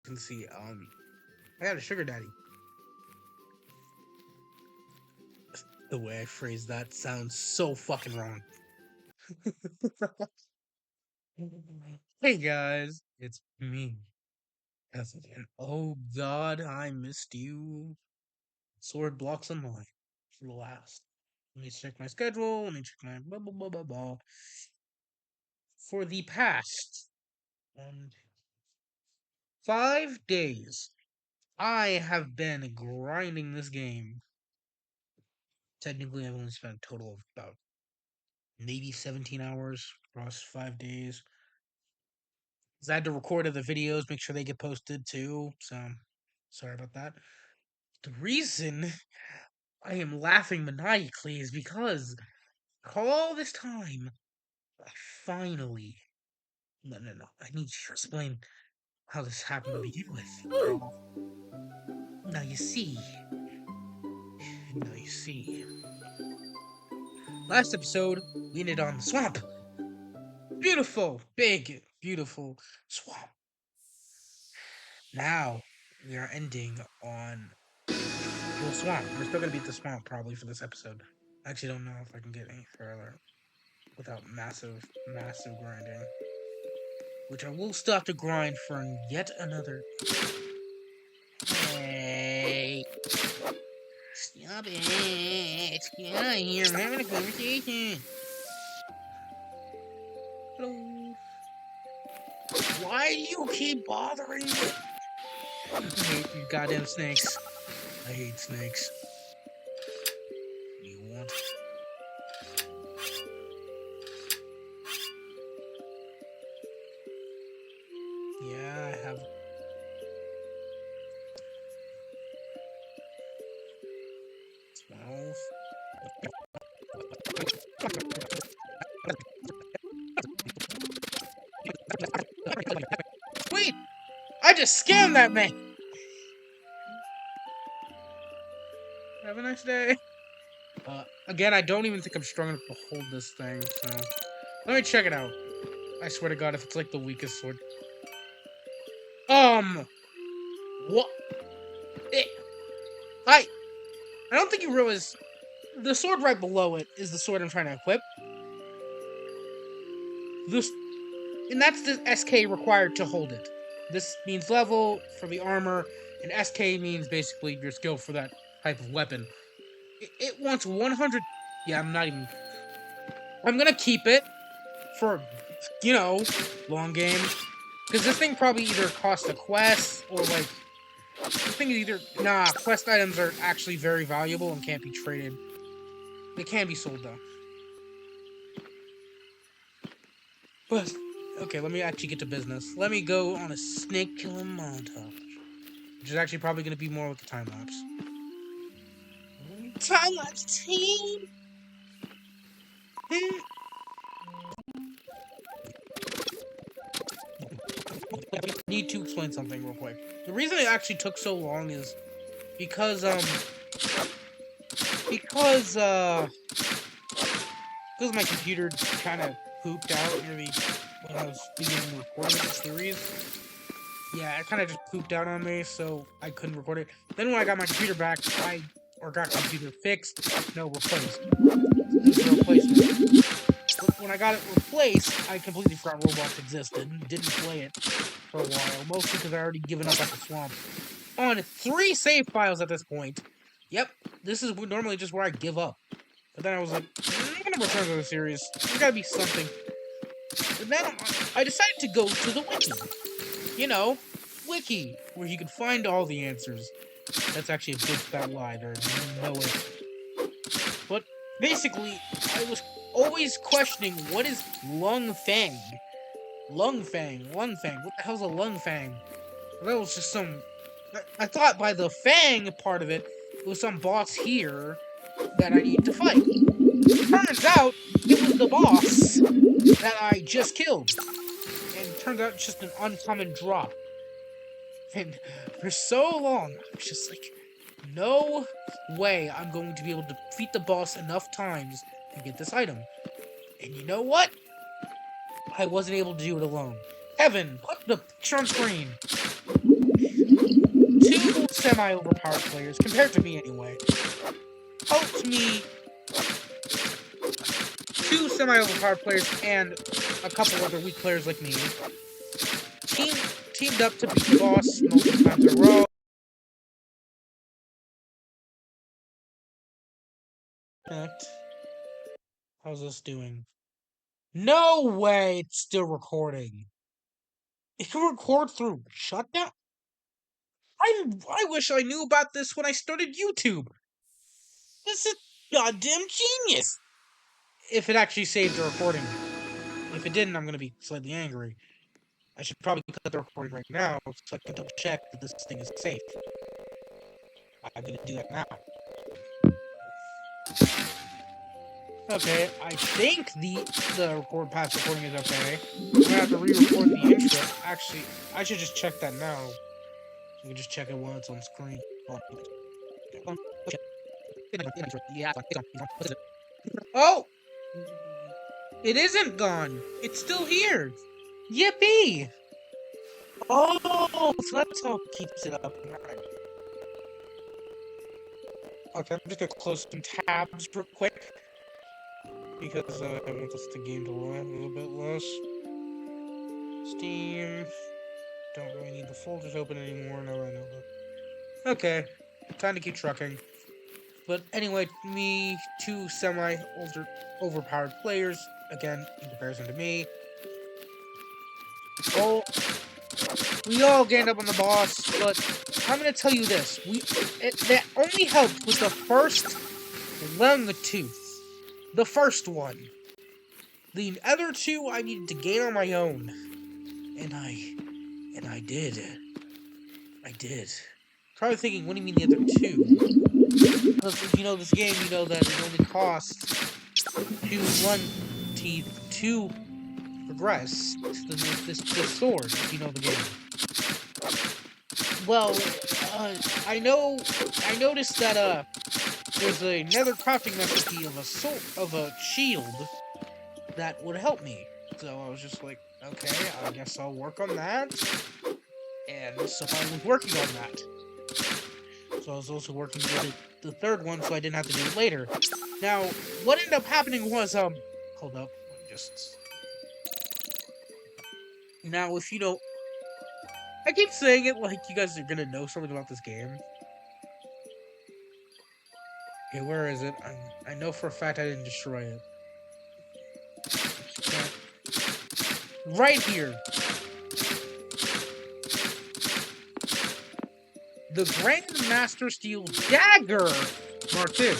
can see, I got a sugar daddy. The way I phrased that sounds so fucking wrong. Hey guys, it's me, Ethan. Oh god, I missed you. Sword Blox Online for the last. Let me check my schedule. Let me check my blah blah blah blah blah. For the past and 5 days, I have been grinding this game. Technically, I've only spent a total of about maybe 17 hours across 5 days. 'Cause I had to record other videos, make sure they get posted too. So, sorry about that. The reason I am laughing maniacally is because all this time, I finally. No. I need to explain how this happened to begin with. Now you see. Now you see. Last episode, we ended on the swamp. Beautiful, big, beautiful swamp. Now, we are ending on the swamp. We're still gonna beat the swamp probably for this episode. I actually don't know if I can get any further without massive grinding. Which I will still have to grind for yet another. Hey! Stop it! Get out of here, I'm having a conversation! Hello? Why do you keep bothering me? I hate you goddamn snakes. I hate snakes. You want? Yeah, I have. Smells. Wait! I just scammed that man! Have a nice day. Again, I don't even think I'm strong enough to hold this thing, so... Let me check it out. I swear to God, if it's like the weakest sword. What? I don't think you realize... The sword right below it is the sword I'm trying to equip. And that's the SK required to hold it. This means level for the armor, and SK means basically your skill for that type of weapon. It wants 100... Yeah, I'm gonna keep it for, long game. Because this thing probably either costs a quest, or like... This thing is either... Nah, quest items are actually very valuable and can't be traded. They can be sold, though. But... Okay, let me actually get to business. Let me go on a snake killing montage. Which is actually probably going to be more like a time-lapse. Time-lapse team! I need to explain something real quick. The reason it actually took so long is because my computer kind of pooped out nearly when I was beginning recording the series. Yeah, it kind of just pooped out on me, so I couldn't record it. Then when I got my computer back, got computer fixed, no, replaced. It was a replacement. But when I got it replaced, I completely forgot Roblox existed and didn't play it for a while, mostly because I already given up at the swamp. On 3 save files at this point. Yep, this is normally just where I give up. But then I was like, I'm gonna return to the series. There's gotta be something. And then I decided to go to the wiki. Wiki, where you can find all the answers. That's actually a big fat lie. There's no way. But basically, I was always questioning, what is lung fang? Lung fang. What the hell's a lung fang? That was just some... I thought by the fang part of it, it was some boss here that I need to fight. Turns out, it was the boss that I just killed. And it turns out it's just an uncommon drop. And for so long, I was just like, no way I'm going to be able to defeat the boss enough times to get this item. And you know what? I wasn't able to do it alone. Heaven, put the picture on screen. semi-overpowered players, compared to me anyway. Helped me 2 semi-overpowered players and a couple other weak players like me. Teamed up to beat the boss multiple times in a row. How's this doing? No way! It's still recording. It can record through shutdown? I wish I knew about this when I started YouTube. This is goddamn genius! If it actually saved the recording. If it didn't, I'm gonna be slightly angry. I should probably cut the recording right now so I can double check that this thing is safe. I'm gonna do that now. Okay, I think the past recording is okay. I'm gonna have to re-record the intro. Actually, I should just check that now. You can just check it while it's on screen. Oh! It isn't gone! It's still here! Yippee! Oh, so that's how it keeps it up. Okay, I'm just gonna close some tabs real quick. Because I want this game to run a little bit less. Steam. Don't really need the folders open anymore, now I know that. Okay, time to keep trucking. But anyway, me, 2 semi-overpowered players, again, in comparison to me. Oh, we all ganged up on the boss, but I'm gonna tell you this. That only helped with the first lung tooth. The first one. The other 2 I needed to gain on my own. And I did. I did. Probably thinking, what do you mean the other 2? Because if you know this game, you know that it only costs 2 lung teeth to progress this sword, if you know the game. Well, I noticed that, there's another crafting recipe of a shield that would help me. So I was just like, okay, I guess I'll work on that. And so I was working on that. So I was also working on the third one, so I didn't have to do it later. Now, what ended up happening was, hold up, now, if you know, I keep saying it like you guys are gonna know something about this game. Okay, where is it? I know for a fact I didn't destroy it. Right here. The Grandmaster Steel Dagger Mark II.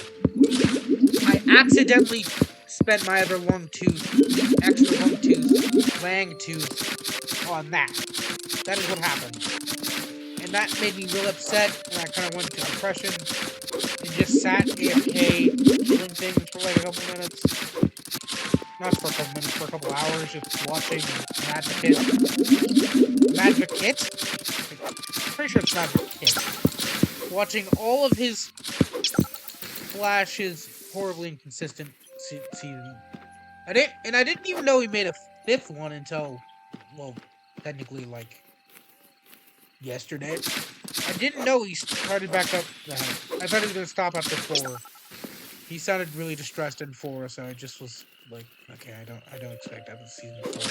I accidentally spent my other extra lung tooth, lang tooth, on that. That is what happened. And that made me real upset, and I kind of went into depression. And just sat AFK, killing things for like a couple minutes. Not for a couple minutes, for a couple hours, just watching Madvocate. Madvocate? Pretty sure it's Madvocate. Watching all of his flashes, horribly inconsistent season. I didn't even know he made a 5th one until, well, technically, like, yesterday. I didn't know he started back up. I thought he was gonna stop after 4. He sounded really distressed in 4, so I just was like, okay, I don't expect that in season 4.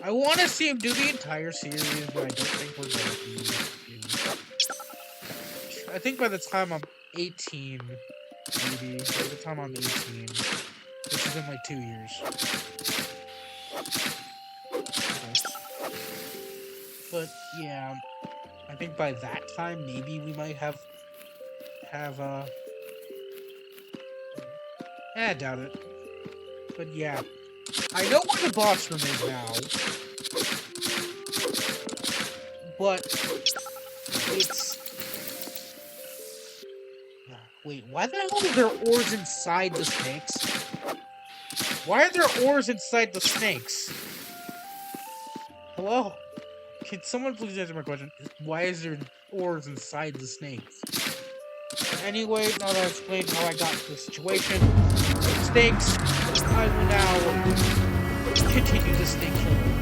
I want to see him do the entire series, but I don't think we're going to. I think by the time I'm 18, maybe by the time I'm 18, which is in like 2 years. But yeah. I think by that time, maybe we might have, I doubt it. But yeah. I know where the boss room is now. But, it's... Wait, why the hell are there ores inside the snakes? Why are there ores inside the snakes? Hello? Can someone please answer my question? Why is there ores inside the snakes? Anyway, now that I've explained how I got to the situation with snakes, I will now continue the snake killing.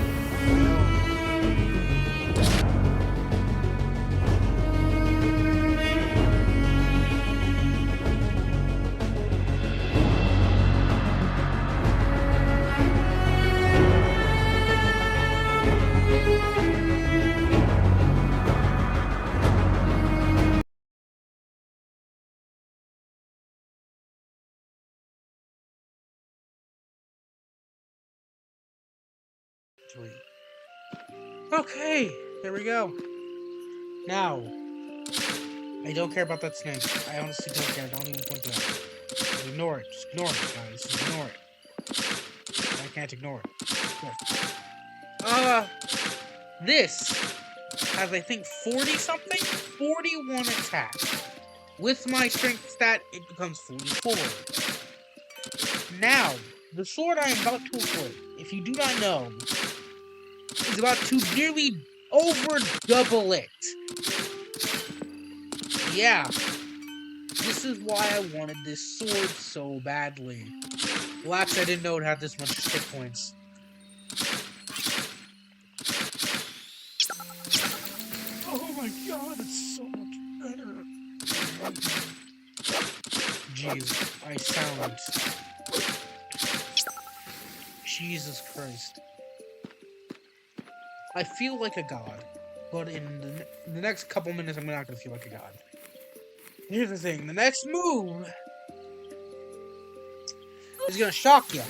3. Okay, here we go. Now, I don't care about that snake. I honestly don't care. Don't even point to that. Just ignore it. Just ignore it, guys. Just ignore it. I can't ignore it. Sure. This has, I think, 40 something? 41 attack. With my strength stat, it becomes 44. Now, the sword I am about to equip, if you do not know, is about to nearly over double it. Yeah, this is why I wanted this sword so badly. Well, actually, I didn't know it had this much hit points. Oh my god, it's so much better. Jeez, I sound... Jesus Christ. I feel like a god, but in the next couple minutes, I'm not gonna feel like a god. Here's the thing, the next move is gonna shock you.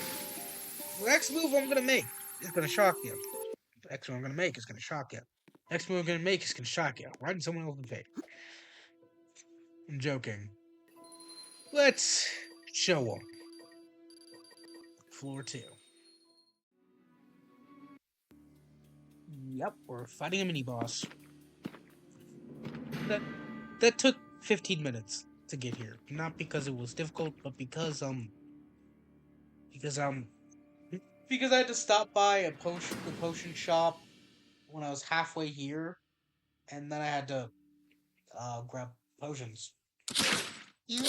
The next move I'm gonna make is gonna shock you. The next move I'm gonna make is gonna shock you. The next move I'm gonna make is gonna shock you. Right in someone else's face. I'm joking. Let's show them. Floor 2. Yep, we're fighting a mini-boss. That took 15 minutes to get here. Not because it was difficult, but because I had to stop by the potion shop when I was halfway here, and then I had to grab potions. Ew.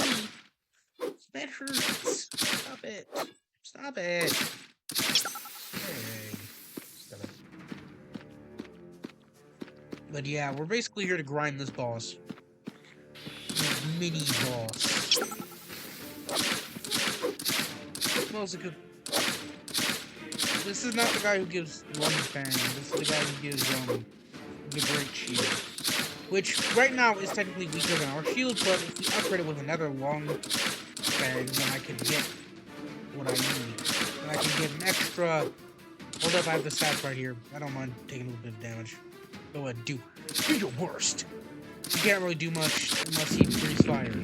That hurts. Stop it. Stop it. Hey. Stop it. But yeah, we're basically here to grind this boss. This mini boss. Smells like a... This is not the guy who gives Lung Fang. This is the guy who gives the Great Shield. Which right now is technically weaker than our shield, but if we upgrade it with another Lung Fang, then I can get what I need. And I can get an extra... Hold up, I have the stats right here. I don't mind taking a little bit of damage. Go ahead, do your worst. He can't really do much unless he breathes fire.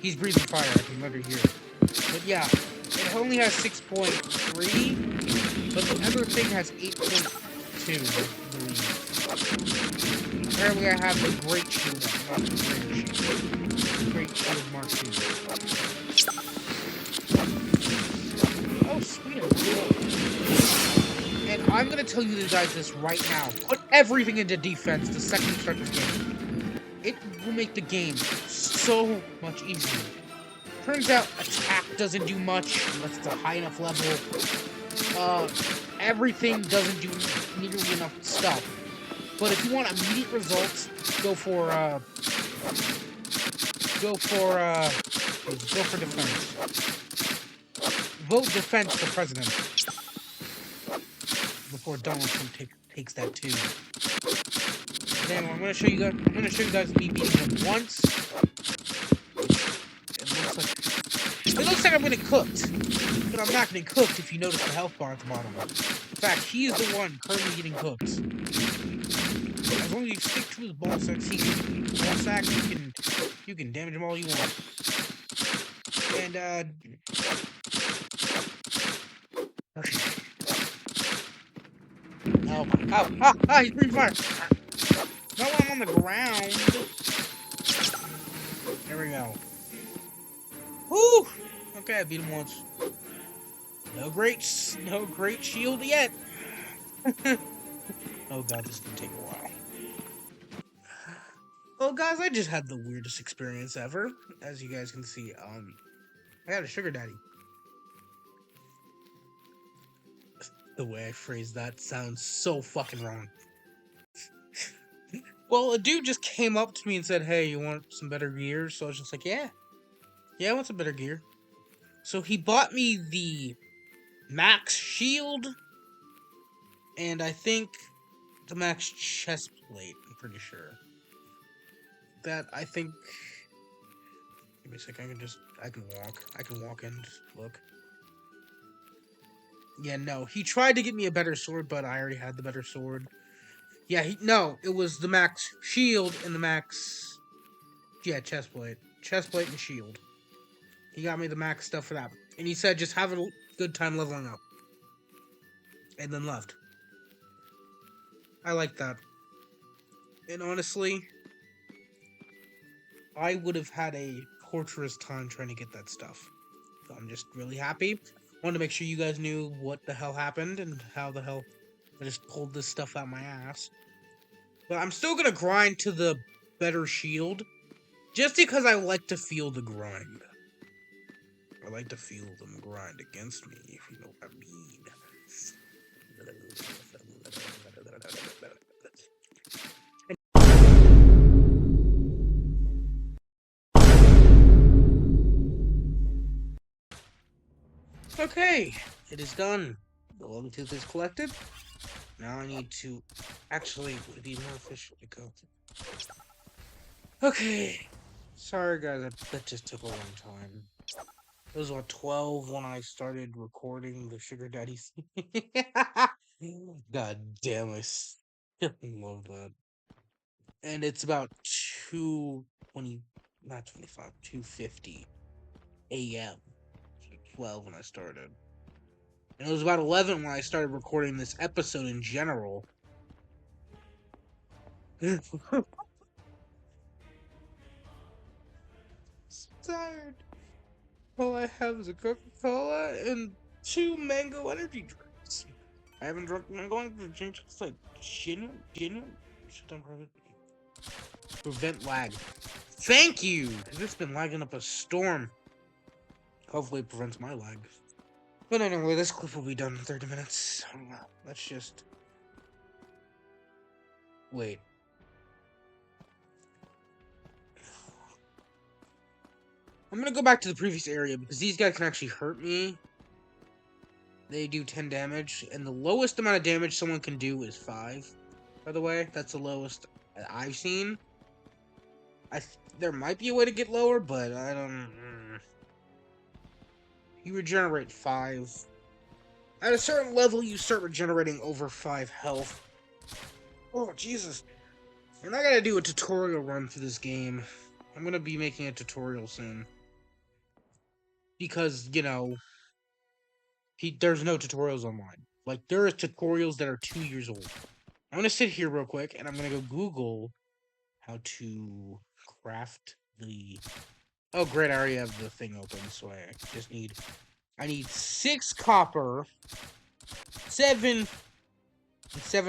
He's breathing fire, I can let her hear. But yeah, it only has 6.3, but the other thing has 8.2, I believe. Apparently I have the Great Shield, not the Great Shield. Great Shield Mark II. Oh, sweet. And I'm gonna tell you guys this right now. Put everything into defense the second you start this game. It will make the game so much easier. Turns out attack doesn't do much unless it's a high enough level. Everything doesn't do nearly enough stuff. But if you want immediate results, go for defense. Vote defense for president. Before Donald Trump takes that too. Then I'm gonna show you guys me beating him once. It looks like I'm getting cooked. But I'm not getting cooked if you notice the health bar at the bottom. In fact, he is the one currently getting cooked. As long as you stick to his ball sack, you can damage him all you want. And okay. Oh my he's breathing fire. No, I'm on the ground. There we go. Whew! Okay, I beat him once. No great shield yet. Oh god, this is gonna take a while. Well, guys, I just had the weirdest experience ever. As you guys can see, I got a sugar daddy. The way I phrased that sounds so fucking wrong. Well, a dude just came up to me and said, "Hey, you want some better gear?" So I was just like, "Yeah, I want some better gear." So he bought me the max shield, and I think the max chest plate. I'm pretty sure. That I think. Give me a second. I can walk. I can walk in. Just look. Yeah, no. He tried to get me a better sword, but I already had the better sword. Yeah, no. It was the max shield and the max... Yeah, chestplate. Chestplate and shield. He got me the max stuff for that. And he said just have a good time leveling up. And then left. I like that. And honestly, I would have had a torturous time trying to get that stuff. So I'm just really happy. Wanted to make sure you guys knew what the hell happened and how the hell I just pulled this stuff out my ass. But I'm still gonna grind to the better shield. Just because I like to feel the grind. I like to feel them grind against me, if you know what I mean. Okay, it is done. The long tooth is collected. Now I need to actually be more efficient to go. Okay. Sorry guys, that just took a long time. It was what 12 when I started recording the Sugar Daddy scene. God damn, I still love that. And it's about 2:20, not 25, 2:50 a.m. 12 when I started. And it was about 11 when I started recording this episode in general. Tired. All I have is a Coca-Cola and 2 mango energy drinks. I haven't drunk mango energy drinks since like January. Prevent lag. Thank you! It's been lagging up a storm. Hopefully it prevents my lag. But anyway, this clip will be done in 30 minutes. Let's just... Wait. I'm gonna go back to the previous area because these guys can actually hurt me. They do 10 damage, and the lowest amount of damage someone can do is 5. By the way, that's the lowest I've seen. There might be a way to get lower, but I don't... You regenerate 5. At a certain level, you start regenerating over 5 health. Oh, Jesus. And I gotta do a tutorial run for this game. I'm gonna be making a tutorial soon. Because, you know, there's no tutorials online. Like, there are tutorials that are 2 years old. I'm gonna sit here real quick, and I'm gonna go Google how to craft the... Oh, great, I already have the thing open, so I just need... I need 6 copper, 7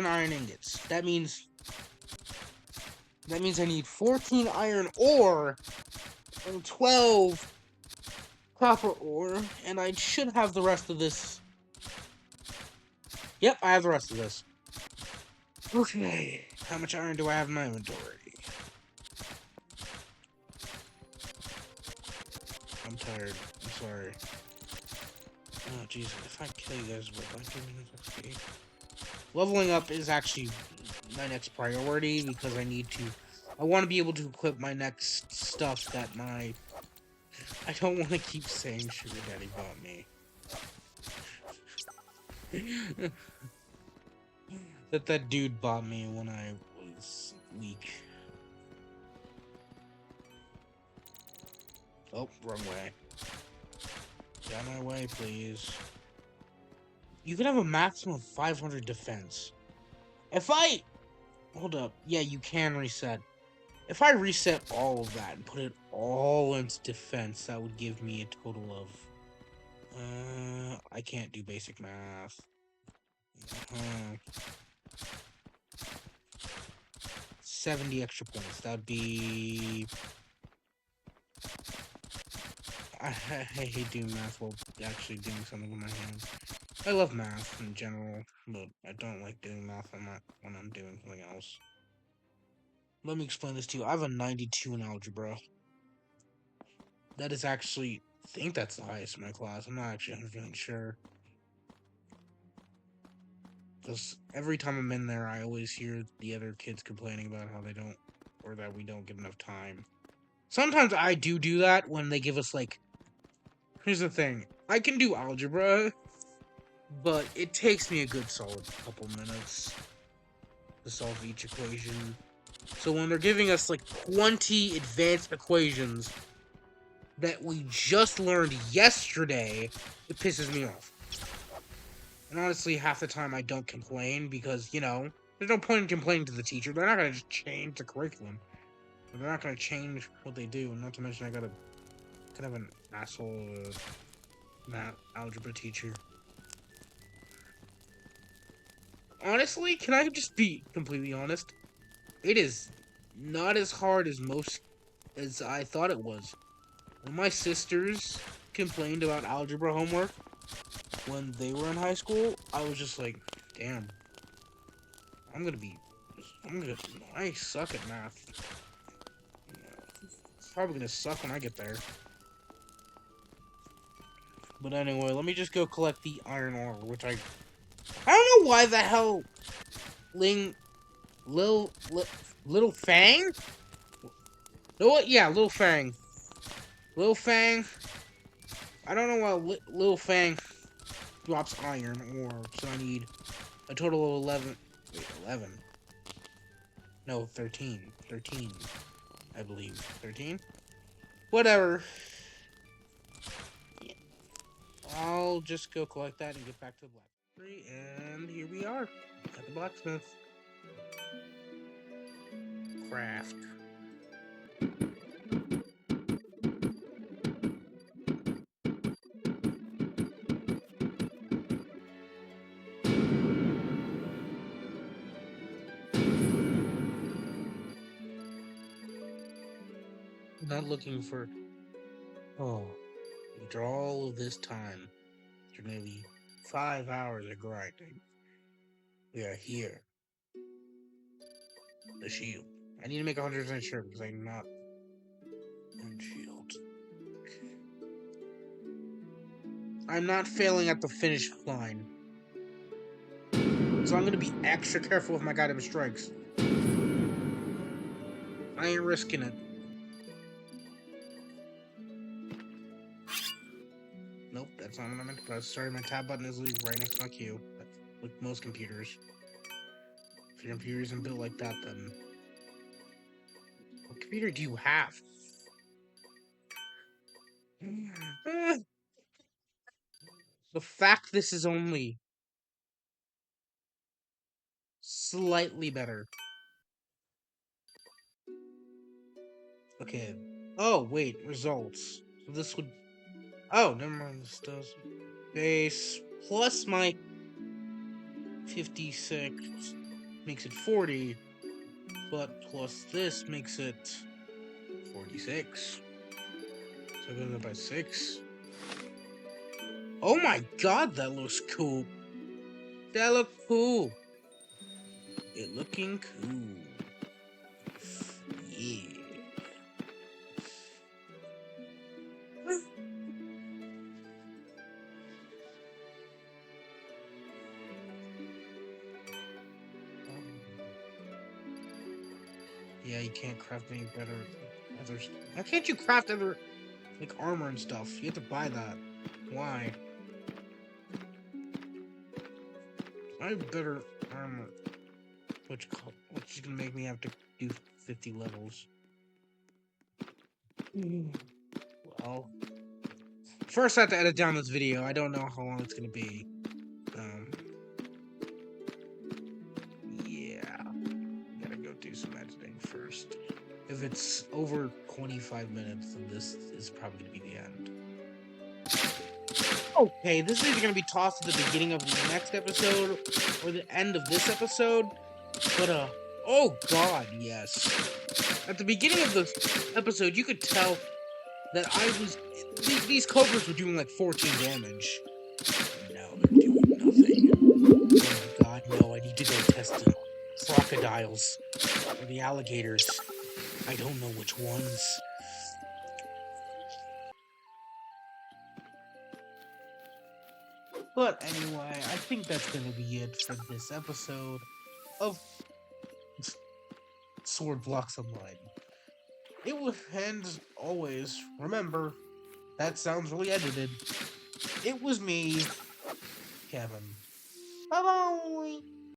iron ingots. That means I need 14 iron ore and 12 copper ore, and I should have the rest of this. Yep, I have the rest of this. Okay, how much iron do I have in my inventory? I'm tired. I'm sorry. Oh, jeez, if I kill you guys, what, like 2 minutes XP? Leveling up is actually my next priority because I want to be able to equip my next stuff that I don't want to keep saying Sugar Daddy bought me. that dude bought me when I was weak. Oh, wrong way. Get out of my way, please. You can have a maximum of 500 defense. Hold up. Yeah, you can reset. If I reset all of that and put it all into defense, that would give me a total of... I can't do basic math. 70 extra points. That'd be... I hate doing math while actually doing something with my hands. I love math in general, but I don't like doing math when I'm doing something else. Let me explain this to you. I have a 92 in algebra. That is actually... I think that's the highest in my class. I'm not actually 100% sure. Because every time I'm in there, I always hear the other kids complaining about how they don't... Or that we don't get enough time. Sometimes I do that when they give us, like... Here's the thing. I can do algebra, but it takes me a good solid couple minutes to solve each equation. So when they're giving us like 20 advanced equations that we just learned yesterday, it pisses me off. And honestly, half the time I don't complain because, you know, there's no point in complaining to the teacher. They're not going to just change the curriculum. They're not going to change what they do. Not to mention I got a kind of an asshole math algebra teacher. Honestly, can I just be completely honest? It is not as hard as I thought it was. When my sisters complained about algebra homework when they were in high school, I was just like, damn, I'm gonna be, I suck at math. It's probably gonna suck when I get there. But anyway, let me just go collect the iron ore, which I don't know why the hell Ling, Little Fang? No, what? Yeah, Little Fang. Little Fang. I don't know why Little Fang drops iron ore, so I need a total of 11. Wait, 11? No, 13. 13, I believe. 13? Whatever. Yeah. I'll just go collect that and get back to the blacksmith. And here we are at the blacksmith. Craft. Not looking for. Oh, after all of this time, after nearly 5 hours of grinding, we are here. The shield. I need to make 100% sure because I'm not on shield. I'm not failing at the finish line. So I'm gonna be extra careful with my goddamn strikes. I ain't risking it. Nope, that's not what I meant to press. Sorry, my tab button is right next to my Q. That's with most computers. If your computer isn't built like that, then what computer do you have? The fact this is only slightly better. Okay. Oh, wait, results. So this would... Oh, never mind, this does... Base plus my 56 makes it 40, but plus this makes it 46. So it goes up by 6. Oh my god, that looks cool. That look cool. It looking cool. Yeah. Yeah, you can't craft any better others. Why can't you craft other like armor and stuff? You have to buy that. Why? I have better armor. Which is gonna make me have to do 50 levels. Well, first I have to edit down this video. I don't know how long it's gonna be. Yeah, gotta go do some editing first. If it's over 25 minutes, then this is probably gonna be the end. Okay, this is either gonna be tossed at the beginning of the next episode or the end of this episode. But oh god, yes. At the beginning of the episode, you could tell that these cobras were doing like 14 damage. Now they're doing nothing. Oh my god, no, I need to go test the crocodiles or the alligators. I don't know which ones. But anyway, I think that's gonna be it for this episode of Sword Blox Online. It was, and always, remember, that sounds really edited. It was me, Kevin. Bye bye.